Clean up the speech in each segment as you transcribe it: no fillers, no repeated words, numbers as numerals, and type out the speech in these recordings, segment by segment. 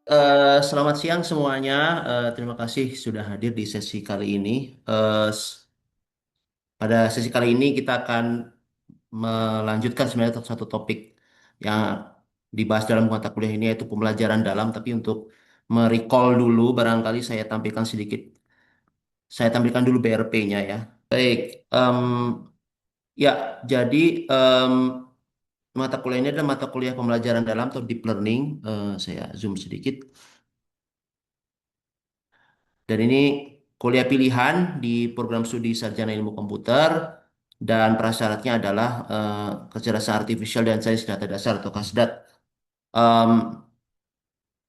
Selamat siang semuanya. Terima kasih sudah hadir di sesi kali ini. Pada sesi kali ini kita akan melanjutkan sebenarnya satu topik yang dibahas dalam mata kuliah ini yaitu pembelajaran dalam. Tapi untuk merecall dulu, barangkali saya tampilkan dulu BRP-nya ya. Baik, ya jadi em, mata kuliah ini adalah mata kuliah pembelajaran dalam atau deep learning. Saya zoom sedikit. Dan ini kuliah pilihan di program studi Sarjana Ilmu Komputer dan prasyaratnya adalah kecerdasan artifisial dan sains data dasar atau KASDAT. Em,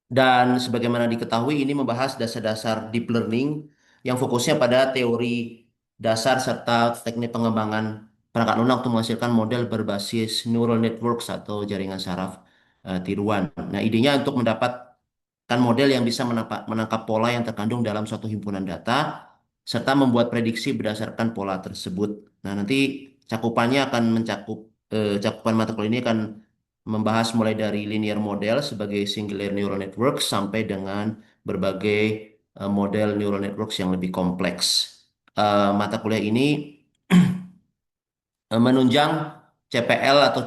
dan sebagaimana diketahui ini membahas dasar-dasar deep learning yang fokusnya pada teori dasar serta teknik pengembangan perangkat lunak untuk menghasilkan model berbasis neural networks atau jaringan saraf tiruan. Nah, idenya untuk mendapatkan model yang bisa menangkap pola yang terkandung dalam suatu himpunan data serta membuat prediksi berdasarkan pola tersebut. Nah, nanti cakupan mata kuliah ini akan membahas mulai dari linear model sebagai singular neural network sampai dengan berbagai model neural networks yang lebih kompleks. Mata kuliah ini menunjang CPL atau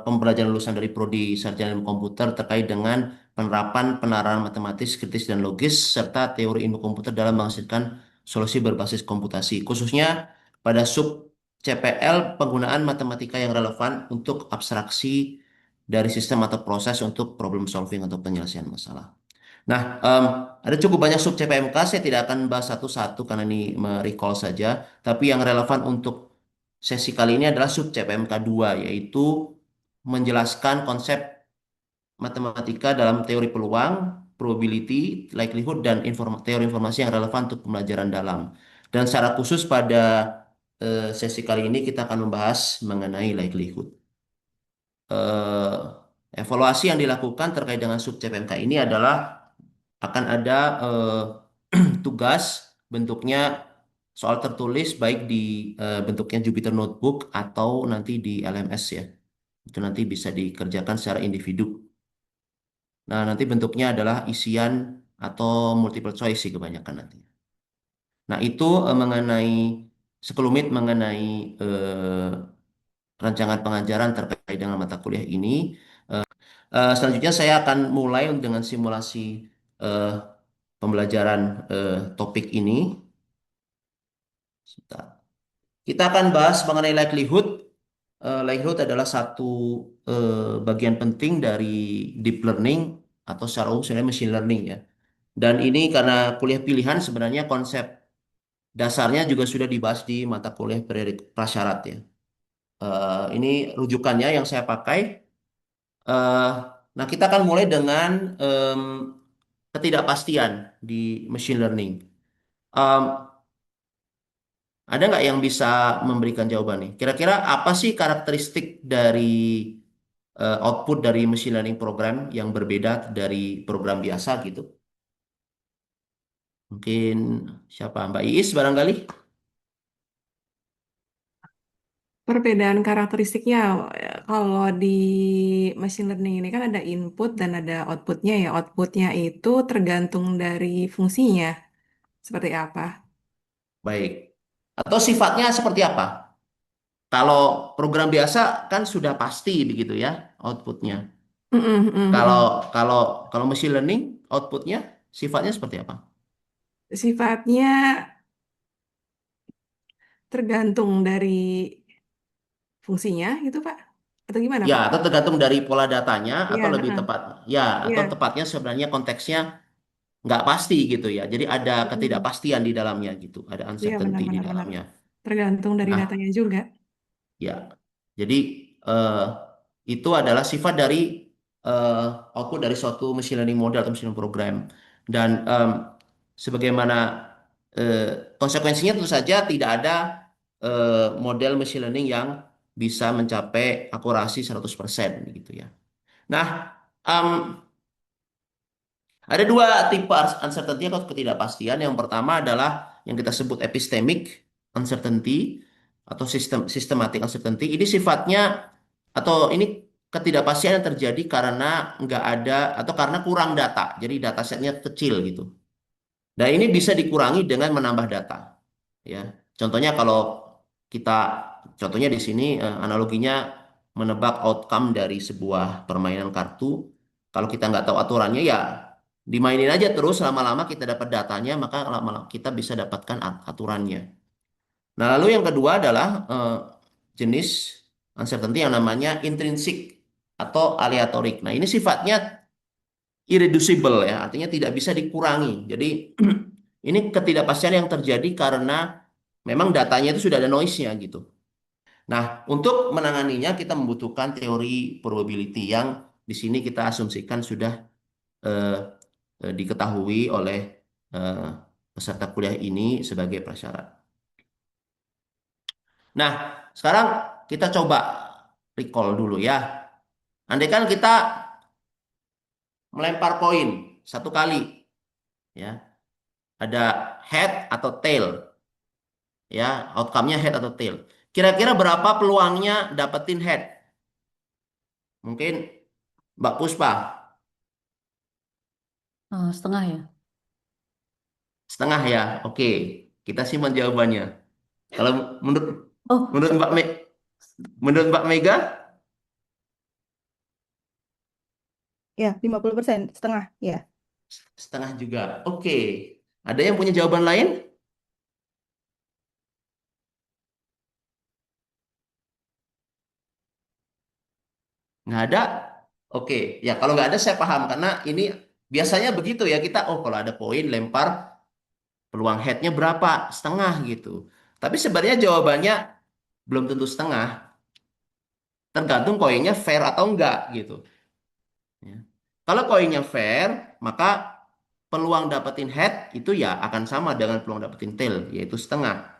pembelajaran lulusan dari Prodi Sarjana Ilmu Komputer terkait dengan penerapan penerapan matematis, kritis, dan logis, serta teori ilmu komputer dalam menghasilkan solusi berbasis komputasi. Khususnya pada sub CPL, penggunaan matematika yang relevan untuk abstraksi dari sistem atau proses untuk problem solving atau penyelesaian masalah. Nah, ada cukup banyak sub CPMK, saya tidak akan bahas satu-satu karena ini merecall saja. Tapi yang relevan untuk sesi kali ini adalah sub CPMK 2, yaitu menjelaskan konsep matematika dalam teori peluang, probability, likelihood, dan teori informasi yang relevan untuk pembelajaran dalam. Dan secara khusus pada sesi kali ini kita akan membahas mengenai likelihood. Eh, Evaluasi yang dilakukan terkait dengan sub CPMK ini adalah akan ada tugas bentuknya soal tertulis baik di bentuknya Jupyter Notebook atau nanti di LMS ya. Itu nanti bisa dikerjakan secara individu. Nah, nanti bentuknya adalah isian atau multiple choice sih kebanyakan nanti. Nah, itu mengenai sekelumit mengenai rancangan pengajaran terkait dengan mata kuliah ini. Selanjutnya saya akan mulai dengan simulasi eh, pembelajaran topik ini. Sebentar. Kita akan bahas mengenai likelihood. Likelihood adalah satu bagian penting dari deep learning atau secara umum sebenarnya machine learning ya. Dan ini karena kuliah pilihan sebenarnya konsep dasarnya juga sudah dibahas di mata kuliah prasyarat ya. Ini rujukannya yang saya pakai. Eh, nah, kita akan mulai dengan ketidakpastian di machine learning. Em, Ada nggak yang bisa memberikan jawaban nih? Kira-kira apa sih karakteristik dari output dari machine learning program yang berbeda dari program biasa gitu? Mungkin siapa? Mbak Iis barangkali? Perbedaan karakteristiknya, kalau di machine learning ini kan ada input dan ada outputnya ya. Outputnya itu tergantung dari fungsinya, seperti apa. Baik. Atau sifatnya seperti apa? Kalau program biasa kan sudah pasti begitu ya outputnya. Mm-mm, mm-mm, Kalau mm. kalau kalau machine learning outputnya sifatnya seperti apa? Sifatnya tergantung dari fungsinya gitu, Pak. Atau gimana, Ya, Pak? atau tergantung dari pola datanya atau Iya, lebih heeh. tepat. Ya, atau Iya. tepatnya sebenarnya konteksnya nggak pasti gitu ya. Jadi ada Mm-mm. ketidakpastian di dalamnya gitu, ada Iya, uncertainty di benar-benar benar. dalamnya. Tergantung dari Nah, datanya juga. ya. Jadi eh, itu adalah sifat dari eh, output dari suatu machine learning model atau machine learning program. Dan sebagaimana eh, konsekuensinya tentu saja tidak ada model machine learning yang bisa mencapai akurasi 100% gitu ya. Nah, em, ada dua tipe uncertainty atau ketidakpastian. Yang pertama adalah yang kita sebut epistemic uncertainty atau systematic uncertainty. Ini sifatnya atau ini ketidakpastian yang terjadi karena nggak ada atau karena kurang data. Jadi datasetnya kecil gitu. Dan ini bisa dikurangi dengan menambah data. Ya, contohnya kalau kita, contohnya di sini analoginya menebak outcome dari sebuah permainan kartu. Kalau kita nggak tahu aturannya ya dimainin aja terus lama-lama kita dapat datanya maka lama-lama kita bisa dapatkan aturannya. Nah lalu yang kedua adalah jenis uncertainty yang namanya intrinsic atau aleatorik. Nah ini sifatnya irreducible ya, artinya tidak bisa dikurangi. Jadi ini ketidakpastian yang terjadi karena memang datanya itu sudah ada noise-nya gitu. Nah, untuk menanganinya kita membutuhkan teori probability yang di sini kita asumsikan sudah eh, diketahui oleh eh, peserta kuliah ini sebagai prasyarat. Nah, sekarang kita coba recall dulu ya. Andai kan kita melempar koin satu kali, ya, ada head atau tail, ya, outcome-nya head atau tail. Kira-kira berapa peluangnya dapetin head? Mungkin Mbak Puspa, Setengah ya. setengah ya. Oke, kita simpan jawabannya. Kalau menurut Oh, menurut Mbak Me, menurut Mbak Mega, Ya, 50%, setengah, ya. setengah juga. Oke. Ada yang punya jawaban lain? Nggak ada? Oke. Ya, kalau nggak ada saya paham. Karena ini biasanya begitu ya. Kita, oh kalau ada poin, lempar, peluang headnya berapa? Setengah gitu. Tapi sebenarnya jawabannya belum tentu setengah. Tergantung koinnya fair atau enggak gitu. Ya. Kalau koinnya fair, maka peluang dapetin head itu ya akan sama dengan peluang dapetin tail, yaitu setengah.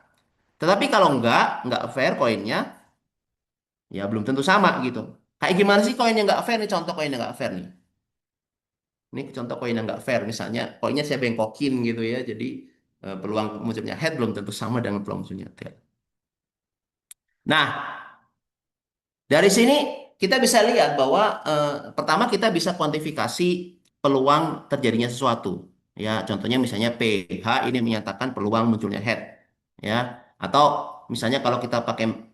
Tetapi kalau enggak fair koinnya, ya belum tentu sama gitu. Kayak gimana sih koin yang nggak fair nih? Contoh koin yang nggak fair nih. Ini contoh koin yang nggak fair. Misalnya koinnya saya bengkokin gitu ya. Jadi peluang munculnya head belum tentu sama dengan peluang munculnya tail. Nah, dari sini kita bisa lihat bahwa pertama kita bisa kuantifikasi peluang terjadinya sesuatu. Ya, contohnya misalnya PH ini menyatakan peluang munculnya head. Ya, atau misalnya kalau kita pakai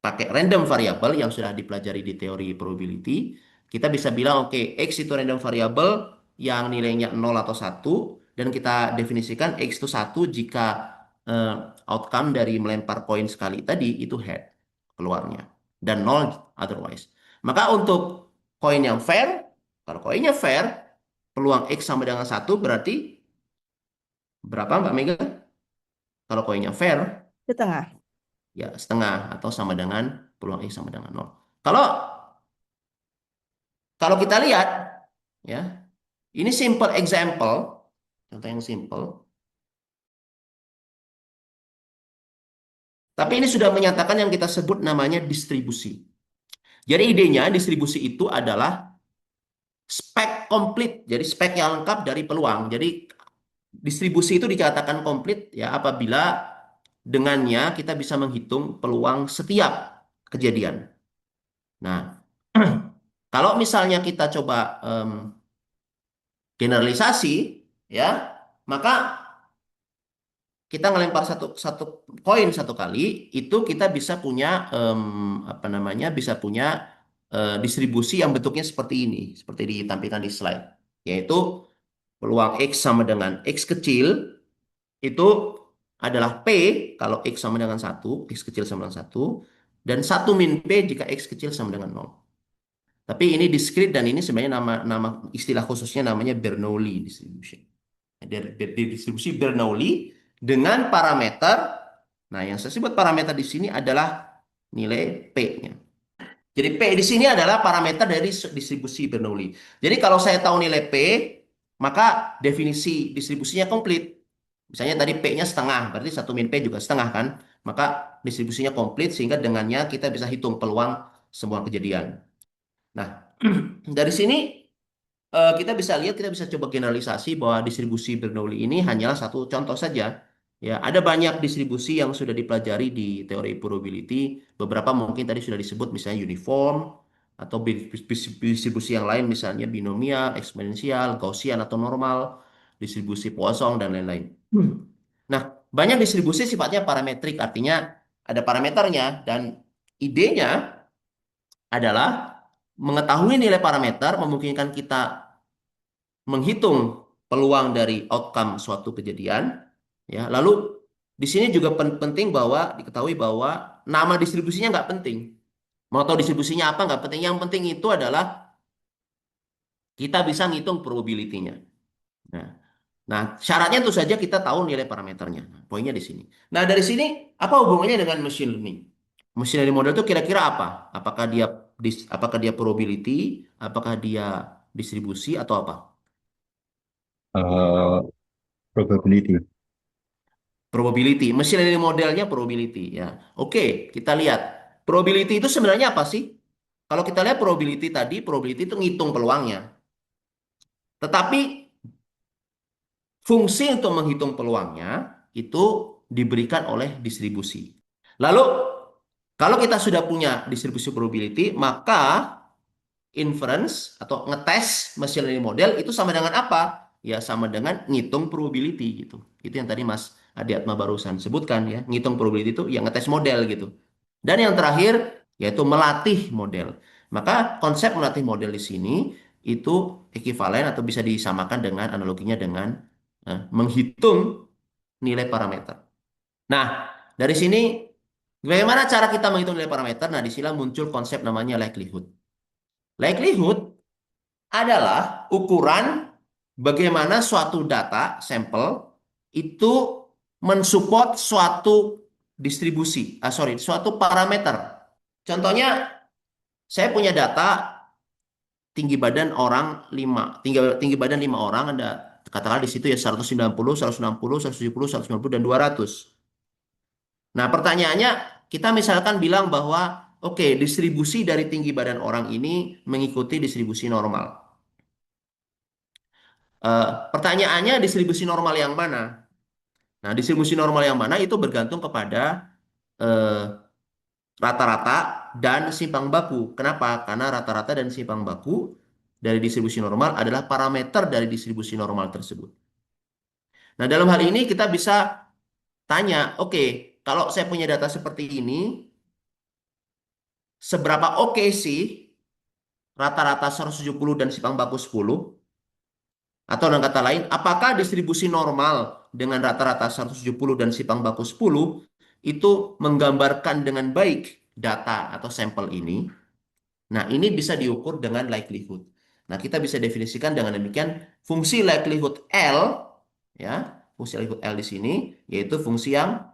pakai random variable yang sudah dipelajari di teori probability, kita bisa bilang oke, X itu random variable yang nilainya 0 atau 1 dan kita definisikan X itu 1 jika eh, outcome dari melempar koin sekali tadi itu head keluarnya dan 0 otherwise. Maka untuk koin yang fair, kalau koinnya fair, peluang X sama dengan 1 berarti berapa Mbak Mega? Kalau koinnya fair, Setengah. ya setengah atau sama dengan peluang X sama dengan 0. Kalau kalau kita lihat ya, ini simple example, contoh yang simple. Tapi ini sudah menyatakan yang kita sebut namanya distribusi. Jadi idenya distribusi itu adalah spek komplit. Jadi spek yang lengkap dari peluang. Jadi distribusi itu dikatakan komplit ya apabila dengannya kita bisa menghitung peluang setiap kejadian. Nah, kalau misalnya kita coba generalisasi ya, maka kita ngelempar satu satu koin satu kali itu kita bisa punya apa namanya bisa punya distribusi yang bentuknya seperti ini, seperti ditampilkan di slide, yaitu peluang X sama dengan X kecil itu adalah P kalau X sama dengan satu, X kecil sama dengan satu, dan satu min P jika X kecil sama dengan nol. Tapi ini discrete dan ini sebenarnya nama nama istilah khususnya namanya Bernoulli distribution. Dari distribusi Bernoulli dengan parameter. Nah, yang saya sebut parameter di sini adalah nilai P-nya. Jadi P di sini adalah parameter dari distribusi Bernoulli. Jadi kalau saya tahu nilai P, maka definisi distribusinya komplit. Misalnya tadi P-nya setengah, berarti satu min P juga setengah kan? Maka distribusinya komplit sehingga dengannya kita bisa hitung peluang semua kejadian. Nah, dari sini kita bisa lihat, kita bisa coba generalisasi bahwa distribusi Bernoulli ini hanyalah satu contoh saja. Ya, ada banyak distribusi yang sudah dipelajari di teori probability. Beberapa mungkin tadi sudah disebut, misalnya uniform, atau distribusi yang lain misalnya binomial, eksponensial, Gaussian atau normal, distribusi Poisson dan lain-lain. Nah, banyak distribusi sifatnya parametrik, artinya ada parameternya dan idenya adalah mengetahui nilai parameter memungkinkan kita menghitung peluang dari outcome suatu kejadian, ya. Lalu di sini juga penting bahwa diketahui bahwa nama distribusinya nggak penting. Mau tahu distribusinya apa nggak penting. Yang penting itu adalah kita bisa ngitung probability-nya. Nah, nah, syaratnya tentu saja kita tahu nilai parameternya. Nah, poinnya di sini. Nah, dari sini apa hubungannya dengan machine learning? Machine learning model itu kira-kira apa? Apakah dia probability, apakah dia distribusi atau apa? Uh, Probability. Probability. Machine learning modelnya probability ya. Oke, kita lihat. Probability itu sebenarnya apa sih? Kalau kita lihat probability tadi, probability itu ngitung peluangnya. Tetapi fungsi untuk menghitung peluangnya itu diberikan oleh distribusi. Lalu, kalau kita sudah punya distribusi probability, maka inference atau ngetes machine learning model itu sama dengan apa? Ya sama dengan ngitung probability gitu. Itu yang tadi Mas Adi Atma barusan sebutkan ya. Ngitung probability itu yang ngetes model gitu. Dan yang terakhir yaitu melatih model. Maka konsep melatih model di sini itu ekivalen atau bisa disamakan dengan analoginya dengan menghitung nilai parameter. Nah, dari sini bagaimana cara kita menghitung nilai parameter? Nah, di sini muncul konsep namanya likelihood. Likelihood adalah ukuran bagaimana suatu data sampel itu mensupport suatu distribusi, suatu parameter. Contohnya, saya punya data tinggi badan orang 5, tinggi badan 5 orang, ada katakanlah di situ ya 190, 160, 170, 190 dan 200. Nah, pertanyaannya kita misalkan bilang bahwa oke, distribusi dari tinggi badan orang ini mengikuti distribusi normal. Pertanyaannya distribusi normal yang mana? Nah, distribusi normal yang mana itu bergantung kepada eh, rata-rata dan simpang baku. Kenapa? Karena rata-rata dan simpang baku dari distribusi normal adalah parameter dari distribusi normal tersebut. Nah, dalam hal ini kita bisa tanya, oke, kalau saya punya data seperti ini, seberapa oke sih rata-rata 170 dan simpang baku 10? Atau dengan kata lain, apakah distribusi normal dengan rata-rata 170 dan simpang baku 10 itu menggambarkan dengan baik data atau sampel ini? Nah, ini bisa diukur dengan likelihood. Nah, kita bisa definisikan dengan demikian fungsi likelihood L, ya, fungsi likelihood L di sini, yaitu fungsi yang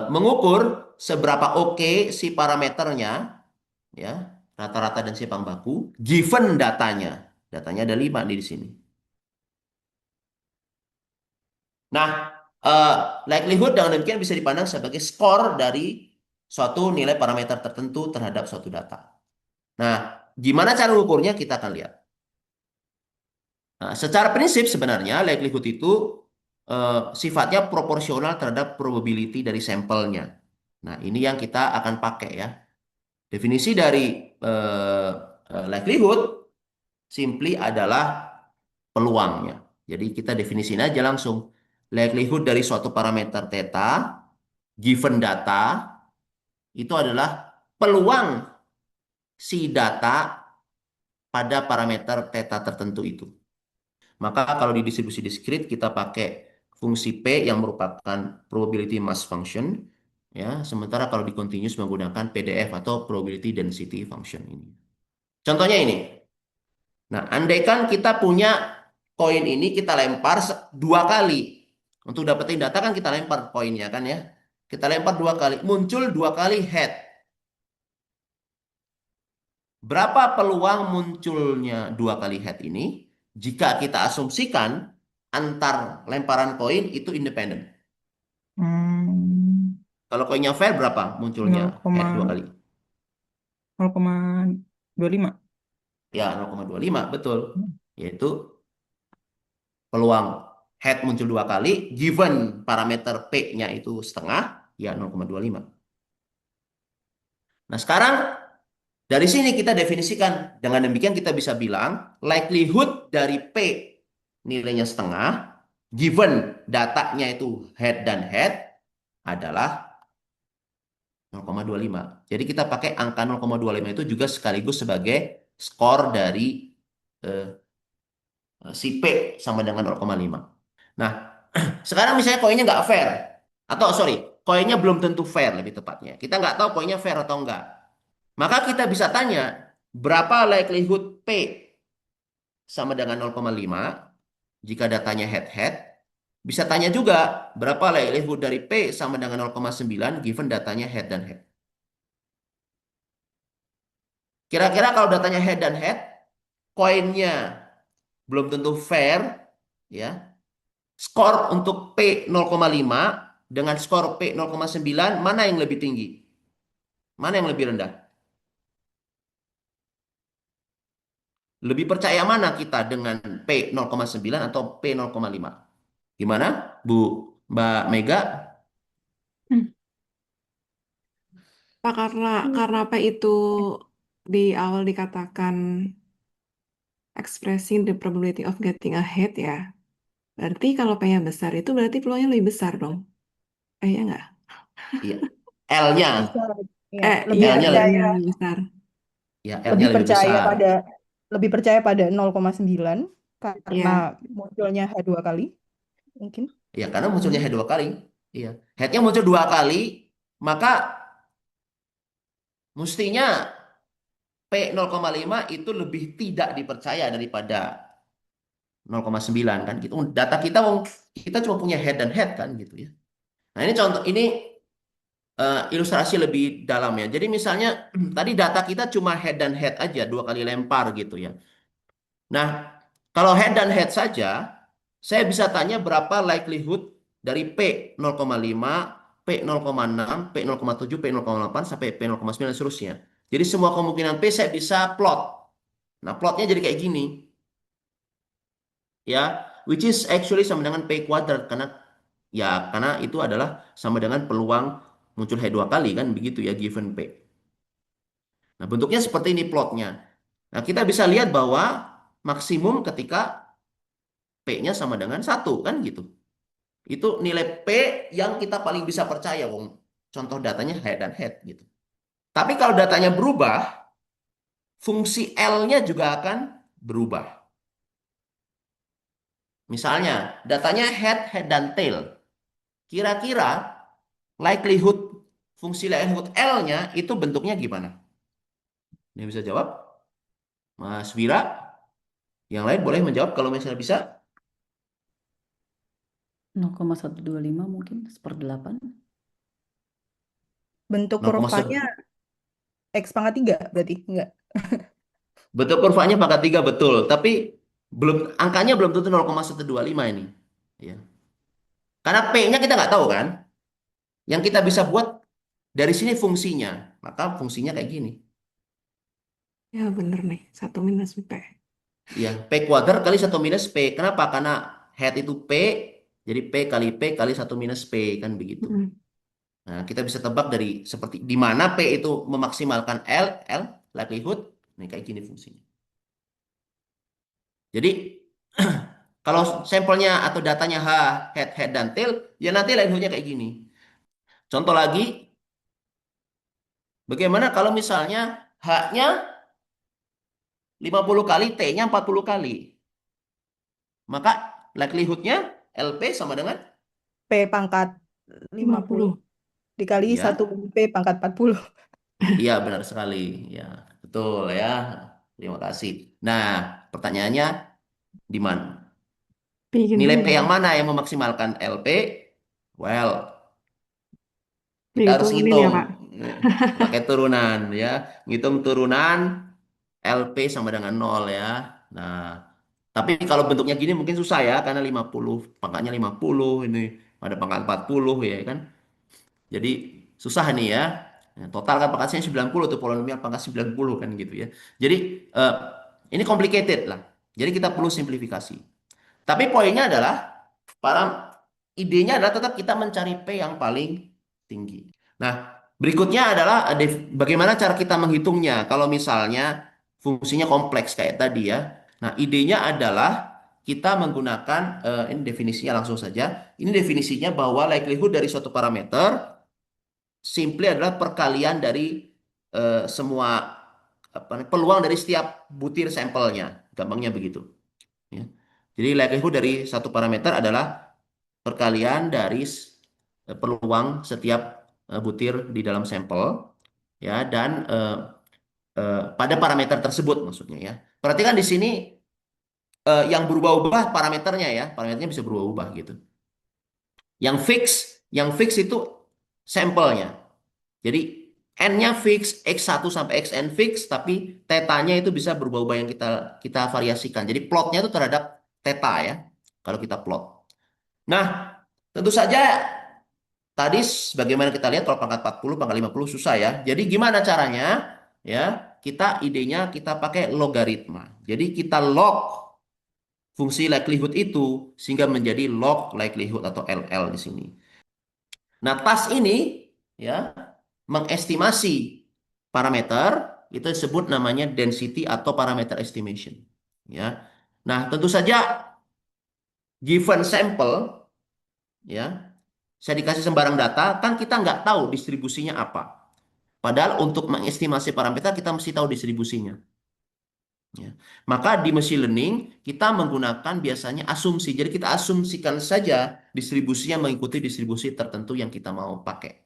mengukur seberapa oke si parameternya, ya, rata-rata dan simpang baku, given datanya. Datanya ada 5 di sini. Nah, eh, likelihood dengan demikian bisa dipandang sebagai skor dari suatu nilai parameter tertentu terhadap suatu data. Nah, gimana cara mengukurnya kita akan lihat. Nah, secara prinsip sebenarnya likelihood itu sifatnya proporsional terhadap probability dari sampelnya. Nah, ini yang kita akan pakai ya. Definisi dari eh, likelihood simply adalah peluangnya. Jadi kita definisiin aja langsung. Likelihood dari suatu parameter theta given data itu adalah peluang si data pada parameter theta tertentu itu. Maka kalau di distribusi diskrit kita pakai fungsi P yang merupakan probability mass function, ya. Sementara kalau di continuous menggunakan PDF atau probability density function ini. Contohnya ini. Nah, andaikan kita punya koin ini kita lempar 2 kali. Untuk dapetin data kan kita lempar koinnya kan ya. Kita lempar 2 kali, muncul 2 kali head. Berapa peluang munculnya 2 kali head ini? Jika kita asumsikan antar lemparan koin itu independen. Hmm, Kalau koinnya fair berapa munculnya head 2 kali? 0,25. Ya 0,25 betul. Yaitu peluang head muncul 2 kali, given parameter P-nya itu setengah, ya 0,25. Nah sekarang Dari sini kita definisikan. Dengan demikian kita bisa bilang likelihood dari P nilainya setengah, given datanya itu head dan head adalah 0,25. Jadi kita pakai angka 0,25 itu juga sekaligus sebagai skor dari eh, si P sama dengan 0,5. Nah, sekarang misalnya koinnya nggak fair. Atau sorry, koinnya belum tentu fair lebih tepatnya. Kita nggak tahu koinnya fair atau enggak. Maka kita bisa tanya, berapa likelihood P sama dengan 0,5 jika datanya head-head. Bisa tanya juga, berapa likelihood dari P sama dengan 0,9 given datanya head dan head. Kira-kira kalau datanya head dan head, koinnya belum tentu fair, ya. Skor untuk P 0,5 dengan skor P 0,9 mana yang lebih tinggi? Mana yang lebih rendah? Lebih percaya mana kita dengan P 0,9 atau P 0,5? Gimana, Bu Mbak Mega? Hmm. Pak, karena apa itu di awal dikatakan expressing the probability of getting ahead ya. Berarti kalau P-nya besar itu berarti peluangnya lebih besar dong. Ya nggak? Iya. L-nya, Bisa, ya, lebih Iya, L-nya percaya, peluangnya lebih besar. ya L-nya lebih lebih percaya besar. pada, lebih percaya pada 0,9 karena Iya. munculnya H dua kali, mungkin. Ya, karena munculnya Hmm. head dua kali. Iya. Headnya muncul dua kali, maka mestinya P 0,5 itu lebih tidak dipercaya daripada 0,9 kan gitu. Data kita kita cuma punya head dan head kan gitu ya. Nah, ini contoh ini ilustrasi lebih dalam ya. Jadi misalnya tadi data kita cuma head dan head aja dua kali lempar gitu ya. Nah, kalau head dan head saja, saya bisa tanya berapa likelihood dari P 0,5, P 0,6, P 0,7, P 0,8 sampai P 0,9 dan seterusnya. Jadi semua kemungkinan P saya bisa plot. Nah, plotnya jadi kayak gini ya, which is actually sama dengan P kuadrat karena itu adalah sama dengan peluang muncul head dua kali kan begitu ya given P. Nah, bentuknya seperti ini plotnya. Nah, kita bisa lihat bahwa maksimum ketika P-nya sama dengan satu kan gitu. Itu nilai P yang kita paling bisa percaya, Wong. Contoh datanya head dan head gitu. Tapi kalau datanya berubah, fungsi L-nya juga akan berubah. Misalnya, datanya head, head, dan tail. Kira-kira likelihood, fungsi likelihood L-nya itu bentuknya gimana? Ini bisa jawab? Mas Wira? Yang lain boleh menjawab kalau misalnya bisa. 0,125 mungkin seperdelapan. Bentuk 0,1. kurvanya X pangkat 3 berarti enggak. Betul kurvanya pangkat 3 betul, tapi angkanya belum tentu 0,125 ini. Ya. Karena P-nya kita nggak tahu kan. Yang kita bisa buat dari sini fungsinya. Maka fungsinya kayak gini. Ya bener nih. 1 - P. Ya, P kuadrat kali 1 - P. Kenapa? Karena head itu P, jadi P kali 1 - P, kan begitu. Mm. Nah, kita bisa tebak dari seperti di mana P itu memaksimalkan L, likelihood. Nih, kayak gini fungsinya. Jadi, kalau sampelnya atau datanya head, head, dan tail, ya nanti likelihoodnya kayak gini. Contoh lagi, bagaimana kalau misalnya H-nya 50 kali, T-nya 40 kali. Maka likelihoodnya LP sama dengan, P pangkat 50 50. dikali 1 ya, P pangkat 40. iya benar sekali. Ya, betul ya. Terima kasih. Nah, pertanyaannya di mana? Bikin Nilai P dulu. yang mana yang memaksimalkan LP? Well, kita harus Diturunin ya, ngitung. Pak. Pakai turunan ya. Ngitung turunan LP sama dengan 0 ya. Nah, tapi kalau bentuknya gini mungkin susah ya karena 50 pangkatnya 50 ini ada pangkat 40 ya kan. Jadi susah nih ya. Nah, total kan pangkatnya 90 tuh polinomial pangkat 90 kan gitu ya. Jadi ini complicated lah. Jadi kita perlu simplifikasi. Tapi poinnya adalah para idenya adalah tetap kita mencari P yang paling tinggi. Nah, Berikutnya adalah bagaimana cara kita menghitungnya. Kalau misalnya fungsinya kompleks kayak tadi ya. Nah, idenya adalah kita menggunakan ini definisinya langsung saja. Ini definisinya bahwa likelihood dari suatu parameter simply adalah perkalian dari semua peluang dari setiap butir sampelnya. Gampangnya begitu. Ya. Jadi likelihood dari satu parameter adalah perkalian dari peluang setiap butir di dalam sampel ya dan pada parameter tersebut maksudnya ya. Perhatikan di sini yang berubah-ubah parameternya ya, parameternya bisa berubah-ubah gitu. Yang fix itu sampelnya. Jadi n-nya fix, x1 sampai xn fix, tapi tetanya itu bisa berubah-ubah yang kita kita variasikan. Jadi plotnya itu terhadap teta ya, kalau kita plot. Nah, tentu saja tadi sebagaimana kita lihat kalau pangkat 40, pangkat 50 susah ya. Jadi gimana caranya? Ya, idenya kita pakai logaritma. Jadi kita log fungsi likelihood itu sehingga menjadi log likelihood atau LL di sini. Nah, tas ini ya mengestimasi parameter itu disebut namanya density atau parameter estimation. Ya. Nah, tentu saja given sampel ya saya dikasih sembarang data, kan kita nggak tahu distribusinya apa. Padahal untuk mengestimasi parameter kita mesti tahu distribusinya. Ya. Maka di machine learning kita menggunakan biasanya asumsi. Jadi kita asumsikan saja distribusinya mengikuti distribusi tertentu yang kita mau pakai.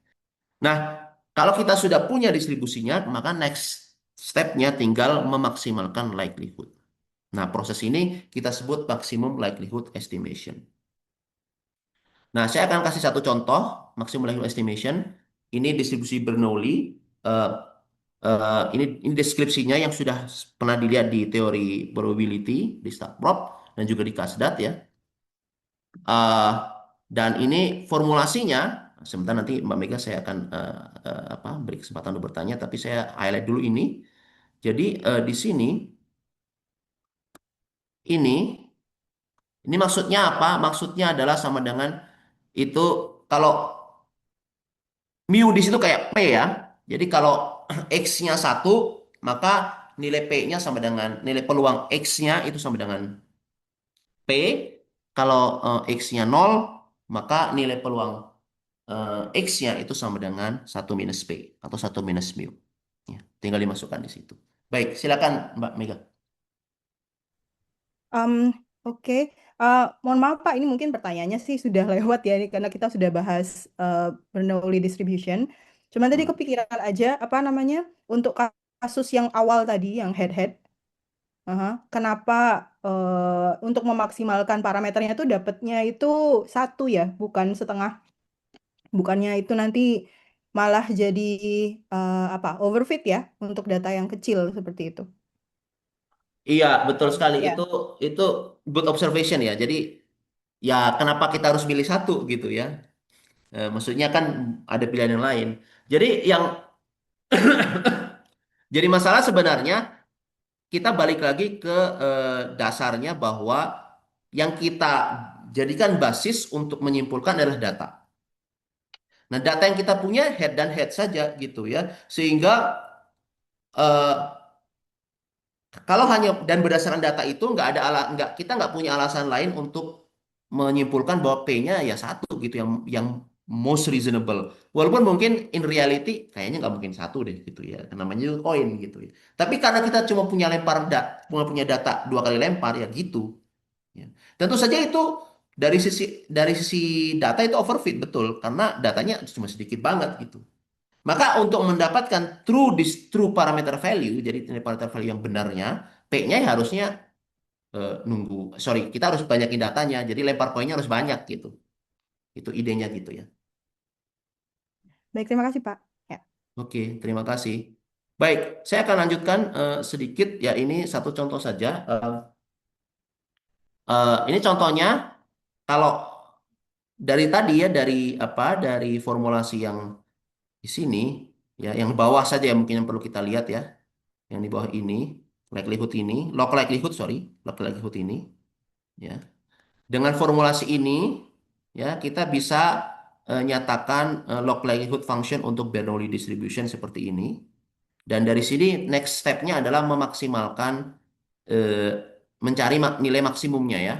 Nah, kalau kita sudah punya distribusinya, maka next step-nya tinggal memaksimalkan likelihood. Nah, proses ini kita sebut maximum likelihood estimation. Nah, saya akan kasih satu contoh maximum likelihood estimation. Ini distribusi Bernoulli. Eh, ini deskripsinya yang sudah pernah dilihat di teori probability di Stackprop dan juga di Kasdat ya. Eh, dan ini formulasinya. Sebentar nanti Mbak Mega saya akan beri kesempatan untuk bertanya, tapi saya highlight dulu ini. Jadi di sini ini ini maksudnya apa? Maksudnya adalah sama dengan itu kalau mu di situ kayak P ya. Jadi kalau X-nya 1, maka nilai P-nya sama dengan nilai peluang X-nya itu sama dengan P. Kalau X-nya 0, maka nilai peluang X-nya itu sama dengan 1 minus P atau 1 minus mu. Ya, tinggal dimasukkan di situ. Baik, silakan Mbak Mega. Em, oke. Mohon maaf Pak, ini mungkin pertanyaannya sih sudah lewat ya, ini karena kita sudah bahas Bernoulli distribution. Cuman tadi Hmm. kepikiran aja, apa namanya, untuk kasus yang awal tadi, yang head-head, kenapa untuk memaksimalkan parameternya itu dapatnya itu 1 ya, bukan setengah. Bukannya itu nanti malah jadi apa, overfit ya, untuk data yang kecil seperti itu. Iya, betul sekali. Ya. Itu good observation ya. Jadi ya kenapa kita harus milih satu gitu ya? Maksudnya kan ada pilihan yang lain. Jadi yang jadi masalah sebenarnya kita balik lagi ke dasarnya bahwa yang kita jadikan basis untuk menyimpulkan adalah data. Nah, data yang kita punya head dan head saja gitu ya. Sehingga eh, kalau hanya dan berdasarkan data itu nggak kita nggak punya alasan lain untuk menyimpulkan bahwa P-nya ya 1 gitu yang most reasonable. Walaupun mungkin in reality kayaknya nggak mungkin 1 deh gitu ya. Namanya juga koin gitu ya. Tapi karena kita cuma punya data 2 kali lempar ya gitu. Ya. Tentu saja itu dari sisi data itu overfit betul karena datanya cuma sedikit banget gitu. Maka untuk mendapatkan true parameter value, jadi nilai parameter value yang benarnya, P-nya ya harusnya kita harus banyakin datanya, jadi lempar poinnya harus banyak gitu. Itu idenya gitu ya. Baik, terima kasih Pak. Ya. Oke, terima kasih. Baik, saya akan lanjutkan sedikit ya ini satu contoh saja. Ini contohnya kalau dari tadi ya dari formulasi yang di sini ya yang bawah saja yang mungkin yang perlu kita lihat ya. Yang di bawah ini likelihood ini log likelihood ini ya dengan formulasi ini ya kita bisa nyatakan log likelihood function untuk Bernoulli distribution seperti ini. Dan dari sini next step-nya adalah memaksimalkan eh, mencari nilai maksimumnya ya,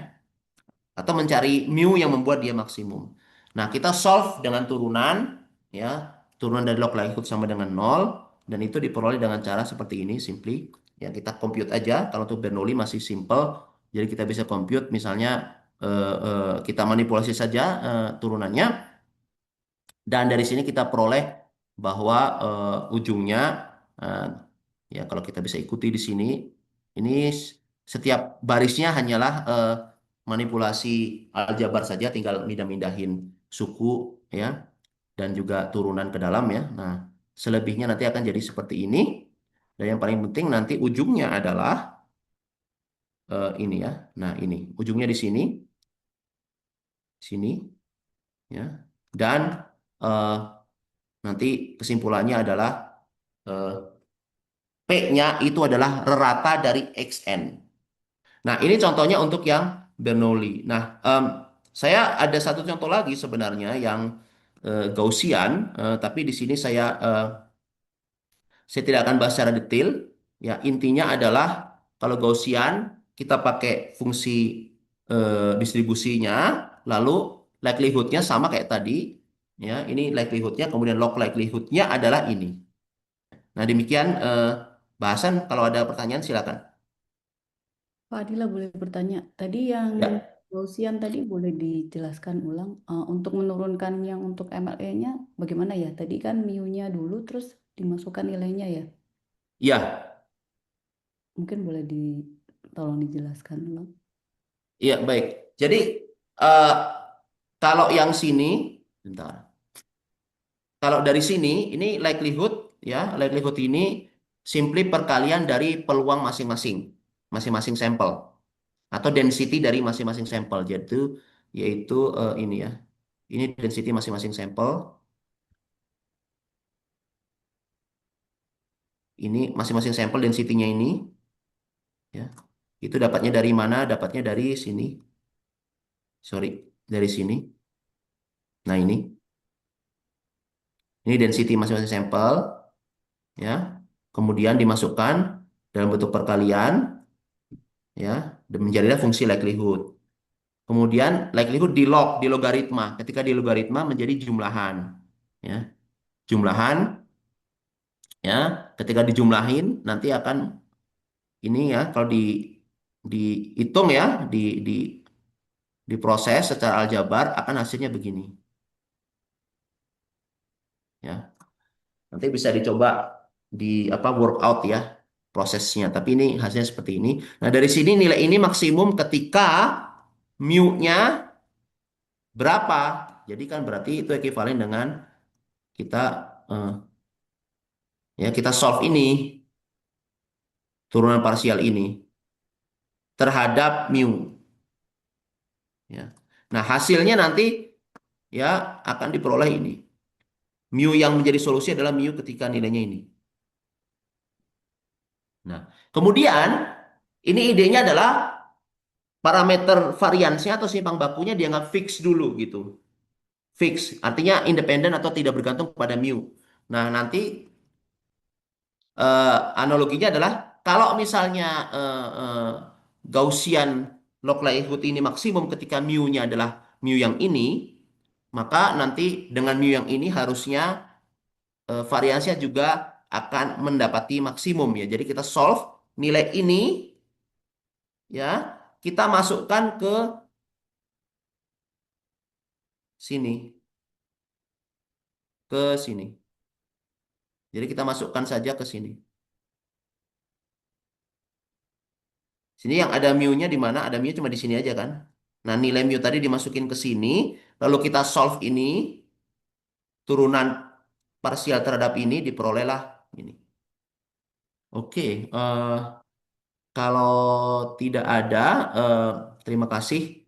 atau mencari mu yang membuat dia maksimum. Nah, kita solve dengan turunan ya, turunan dari log likelihood sama dengan 0 dan itu diperoleh dengan cara seperti ini simply. Ya, kita compute aja kalau untuk Bernoulli masih simple. Jadi kita bisa compute misalnya kita manipulasi saja turunannya dan dari sini kita peroleh bahwa ujungnya eh, ya kalau kita bisa ikuti di sini ini setiap barisnya hanyalah manipulasi aljabar saja, tinggal mindah-mindahin suku ya dan juga turunan ke dalam ya. Nah, selebihnya nanti akan jadi seperti ini. Dan yang paling penting nanti ujungnya adalah ini ya. Nah, ini ujungnya di sini, sini ya. Dan eh, nanti kesimpulannya adalah eh, P-nya itu adalah rata dari XN. Nah, ini contohnya untuk yang Bernoulli. Nah, saya ada satu contoh lagi sebenarnya yang Gaussian, tapi di sini saya tidak akan bahas secara detail. Ya, intinya adalah kalau Gaussian kita pakai fungsi distribusinya, lalu likelihoodnya sama kayak tadi. Ya, ini likelihoodnya, kemudian log likelihoodnya adalah ini. Nah, demikian bahasan. Kalau ada pertanyaan silakan. Pak Adila boleh bertanya. Tadi yang Ya, Gaussian tadi boleh dijelaskan ulang. Untuk menurunkan yang untuk MLE-nya bagaimana ya? Tadi kan mu-nya dulu terus dimasukkan nilainya ya. ya, Mungkin boleh tolong dijelaskan ulang. iya baik. Jadi eh, kalau yang sini, bentar. Kalau dari sini, ini likelihood ya, likelihood ini simply perkalian dari peluang masing-masing, masing-masing sampel atau density dari masing-masing sampel. Yaitu ini ya, ini density masing-masing sampel. Ini masing-masing sampel density-nya ini, ya. Itu dapatnya dari mana? Dapatnya dari sini. Sorry, dari sini. Nah ini density masing-masing sampel, ya. Kemudian dimasukkan dalam bentuk perkalian, ya, dan menjadilah fungsi likelihood. Kemudian likelihood di logaritma. Ketika di logaritma menjadi jumlahan, ya. Jumlahan, ya. Ketika dijumlahin nanti akan ini ya, kalau dihitung ya, di diproses secara aljabar akan hasilnya begini, ya. Nanti bisa dicoba di apa workout ya prosesnya. Tapi ini hasilnya seperti ini. Nah, dari sini nilai ini maksimum ketika mu-nya berapa. Jadi kan berarti itu ekuivalen dengan kita eh, ya kita solve ini turunan parsial ini terhadap mu ya. Nah, hasilnya nanti ya akan diperoleh ini. Mu yang menjadi solusi adalah mu ketika nilainya ini. Nah, kemudian ini idenya adalah parameter variansnya atau simpang bakunya dianggap fix dulu gitu. Fix, artinya independen atau tidak bergantung pada mu. Nah, nanti analoginya adalah kalau misalnya Gaussian log likelihood ini maksimum ketika mu-nya adalah mu yang ini, maka nanti dengan mu yang ini harusnya variansinya juga akan mendapati maksimum ya. Jadi kita solve nilai ini ya, kita masukkan ke sini, ke sini. Jadi kita masukkan saja ke sini. Sini yang ada mu-nya di mana? Ada mu cuma di sini aja kan? Nah, nilai mu tadi dimasukin ke sini, lalu kita solve ini, turunan parsial terhadap ini diperolehlah ini. Oke, kalau tidak ada, eh, terima kasih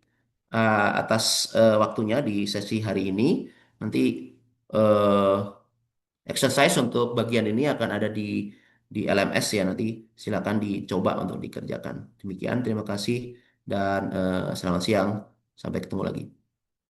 atas waktunya di sesi hari ini. Nanti eh, exercise untuk bagian ini akan ada di LMS ya. Nanti silakan dicoba untuk dikerjakan. Demikian, terima kasih dan selamat siang. Sampai ketemu lagi.